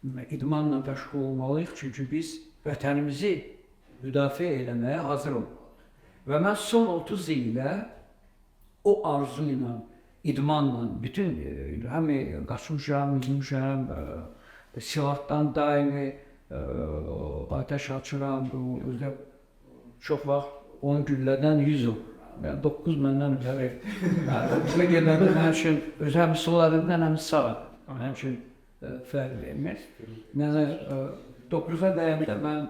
idmanla məşğul olmalıyıq, çünki biz vətənimizi müdafiə etməyə hazır olmalıyıq. Və mən son 30 ildə o arzu ilə, idmanla, bütün həm qaçmışam, yüzmüşəm, silahdan daimi ateş açıram, özdə çox vaxt 10 güllədən 100 olur. 9 məndən ötəri. Buna gedəndə mənim üçün öz həm sollarından həm sağ. Mənim üçün fərq vermir. Yəni 9-a dəyəndə mən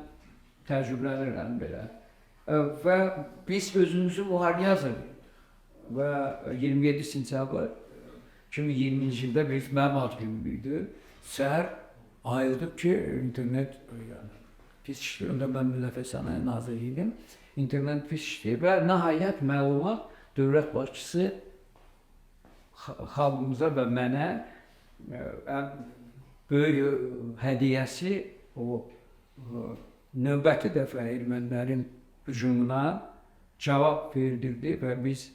təcrübələnirəm belə. Və biz özümüzü müharibəyə hazırlayırıq. Və 27 sentyabr 2020-ci ildə mənim ad günüm idi. Səhər ayıldım ki, internet pis işləyir. Onda mən Müdafiə Sənaye Naziri idim. İnternet pis işləyir və nəhayət məlumat dövlət başçısı xalqımıza və mənə ən böyük hədiyyəsi o növbəti dəfə ermənilərin hücumuna cavab verdirdi və biz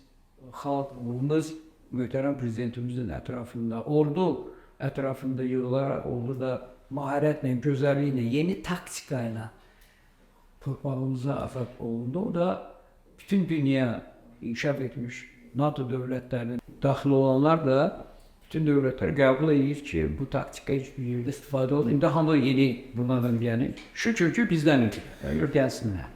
xalqımız möhtərəm prezidentimizin ətrafında, ordu ətrafında yığılaraq, ordu da maharətlə, gözəlliklə, yeni taktika ilə torpağımıza azad olundu. O da bütün dünya inkişaf etmiş NATO dövlətlərinin daxil olanlar da bütün dövlətlər qəbul edir ki, bu taktika heç bir yerdə istifadə olunur. İndi hamı yeni bunlardan yəni. Şükür ki, bizdən gəlsinlər.